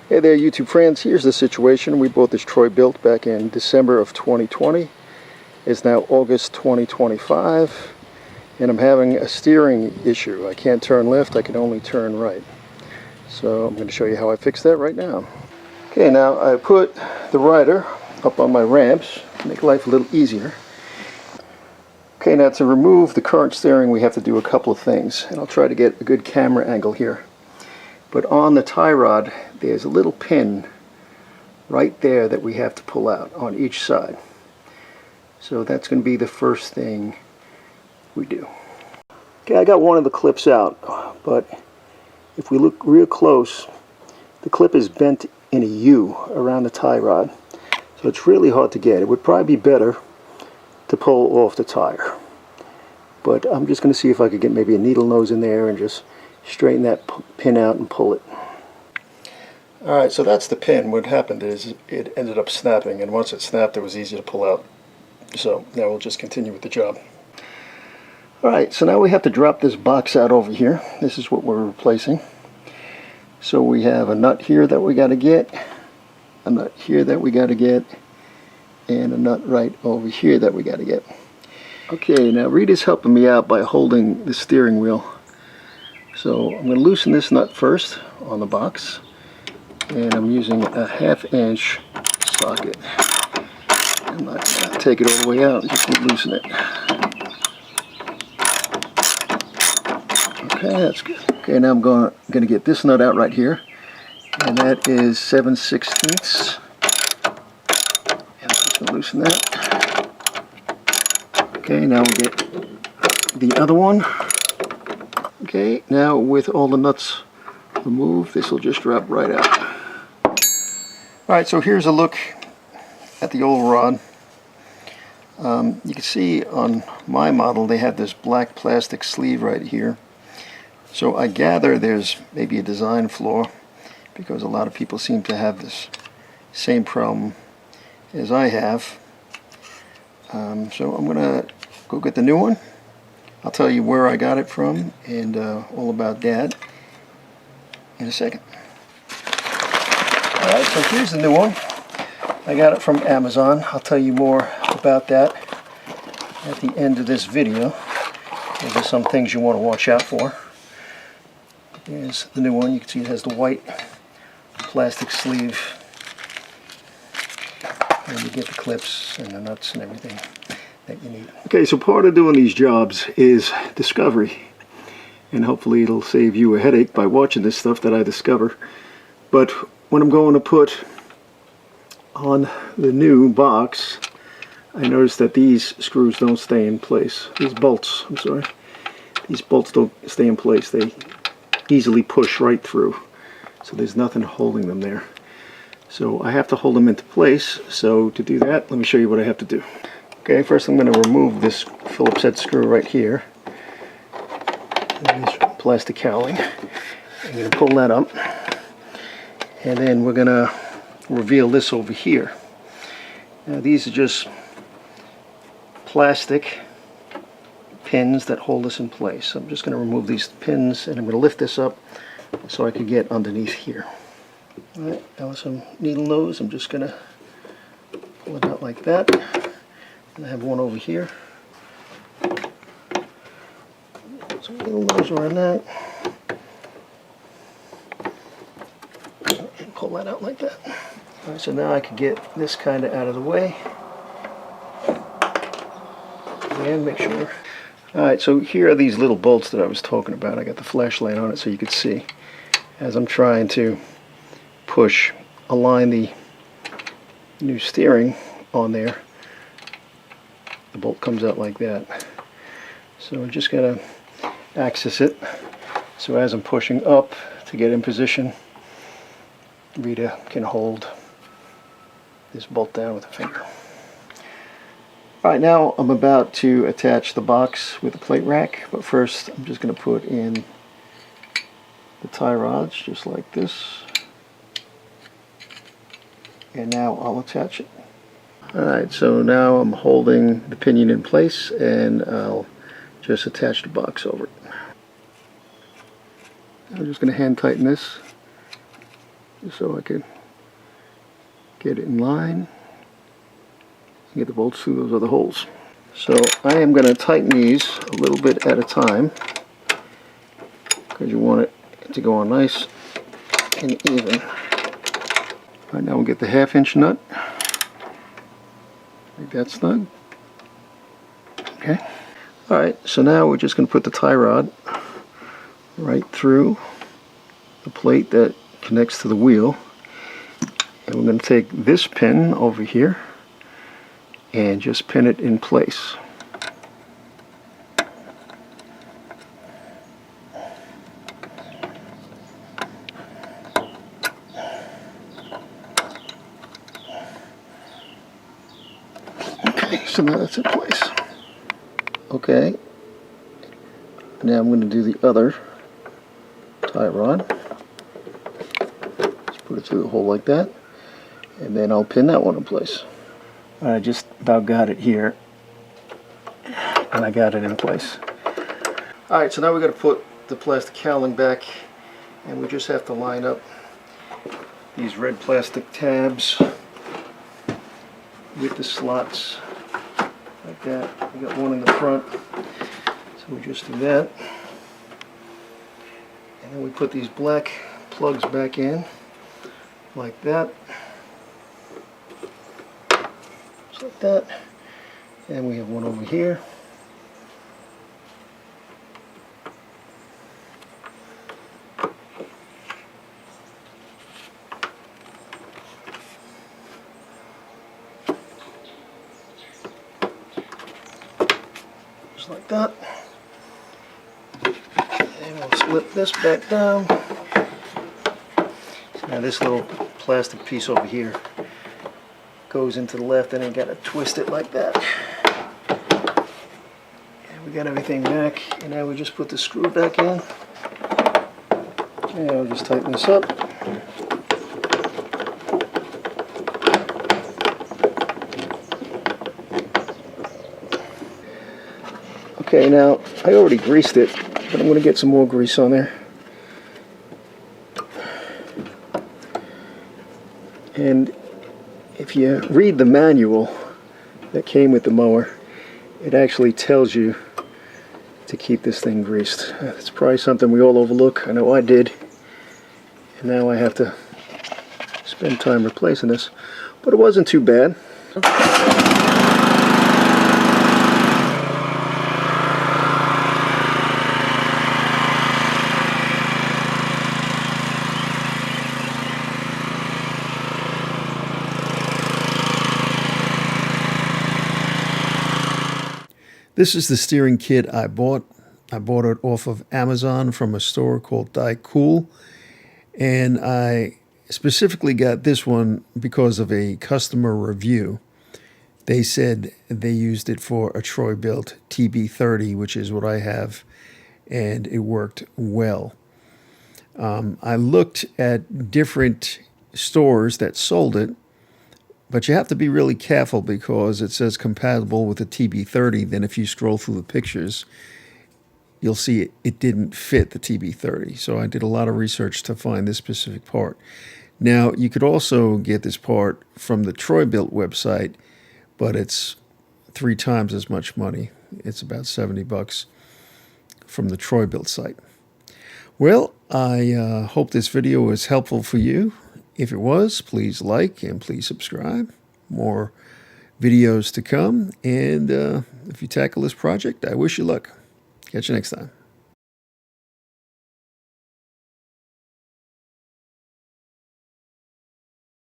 Hey there YouTube friends, here's the situation. We bought this Troy-Bilt back in December of 2020. It's now August 2025 and I'm having a steering issue. I can't turn left, I can only turn right. So I'm going to show you how I fix that right now. Okay, now I put the rider up on my ramps to make life a little easier. Okay, now to remove the current steering we have to do a couple of things, and I'll try to get a good camera angle here. But on the tie rod, there's a little pin right there that we have to pull out on each side. So that's going to be the first thing we do. Okay, I got one of the clips out, but if we look real close, the clip is bent in a U around the tie rod. So it's really hard to get. It would probably be better to pull off the tire. But I'm just going to see if I could get maybe a needle nose in there and just straighten that pin out and pull it. Alright, so that's the pin. What happened is it ended up snapping, and once it snapped it was easy to pull out. So now we'll just continue with the job. Alright, so now we have to drop this box out over here. This is what we're replacing. So we have a nut here that we got to get, a nut here that we got to get, and a nut right over here that we got to get. Okay, now Rita's helping me out by holding the steering wheel. So I'm going to loosen this nut first on the box, and I'm using a 1/2 inch socket. I'm not going to take it all the way out, just loosen it. Okay, that's good. Okay, now I'm going to get this nut out right here, and that is 7/16. And I'm just going to loosen that. Okay, now we'll get the other one. Okay, now with all the nuts removed, this will just drop right out. Alright, so here's a look at the old rod. You can see on my model they have this black plastic sleeve right here. So I gather there's maybe a design flaw, because a lot of people seem to have this same problem as I have. So I'm going to go get the new one. I'll tell you where I got it from and all about that in a second. Alright, so here's the new one. I got it from Amazon. I'll tell you more about that at the end of this video. There's some things you want to watch out for. Here's the new one. You can see it has the white plastic sleeve. And you get the clips and the nuts and everything that you need. Okay, so part of doing these jobs is discovery, and hopefully it'll save you a headache by watching this stuff that I discover. But when I'm going to put on the new box, I noticed that these screws don't stay in place. These bolts, I'm sorry, these bolts don't stay in place. They easily push right through, so there's nothing holding them there. So I have to hold them into place. So to do that, let me show you what I have to do. Okay, first I'm going to remove this Phillips head screw right here. This plastic cowling. I'm going to pull that up. And then we're going to reveal this over here. Now these are just plastic pins that hold this in place. So I'm just going to remove these pins, and I'm going to lift this up so I can get underneath here. Alright, now with some needle nose, I'm just going to pull it out like that. And I have one over here. Some needle nose around that. And pull that out like that. Alright, so now I can get this kind of out of the way. And make sure. Alright, so here are these little bolts that I was talking about. I got the flashlight on it so you can see as I'm trying to align the new steering on there. The bolt comes out like that. So I'm just going to access it. So as I'm pushing up to get in position, Rita can hold this bolt down with a finger. Alright, now I'm about to attach the box with a plate rack, but first I'm just going to put in the tie rods just like this. And now I'll attach it. Alright, so now I'm holding the pinion in place, and I'll just attach the box over it. I'm just going to hand tighten this just so I could get it in line and get the bolts through those other holes. So I am going to tighten these a little bit at a time because you want it to go on nice and even. All right, now we'll get the 1/2-inch nut. Make that snug. Okay. All right, so now we're just going to put the tie rod right through the plate that connects to the wheel. And we're going to take this pin over here and just pin it in place. Okay, so now that's in place. Okay, now I'm going to do the other tie rod. Just put it through the hole like that, and then I'll pin that one in place. I just about got it here, and I got it in place. Alright, so now we're going to put the plastic cowling back, and we just have to line up these red plastic tabs with the slots like that. We got one in the front, so we just do that. And then we put these black plugs back in like that. Just like that. And we have one over here. Just like that. And we'll slip this back down. So now this little plastic piece over here goes into the left, and then you gotta twist it like that. And we got everything back, and now we just put the screw back in. And I'll just tighten this up. Okay, now I already greased it, but I'm going to get some more grease on there. And if you read the manual that came with the mower, it actually tells you to keep this thing greased. It's probably something we all overlook. I know I did. And now I have to spend time replacing this. But it wasn't too bad. This is the steering kit I bought. I bought it off of Amazon from a store called Diagnosing, and I specifically got this one because of a customer review. They said they used it for a Troy-Bilt TB30, which is what I have, and it worked well. I looked at different stores that sold it, but you have to be really careful because it says compatible with the TB30. Then if you scroll through the pictures, you'll see it didn't fit the TB30. So I did a lot of research to find this specific part. Now, you could also get this part from the Troy-Bilt website, but it's 3 times as much money. It's about $70 from the Troy-Bilt site. Well, I hope this video was helpful for you. If it was, please like and please subscribe. More videos to come. And if you tackle this project, I wish you luck. Catch you next time.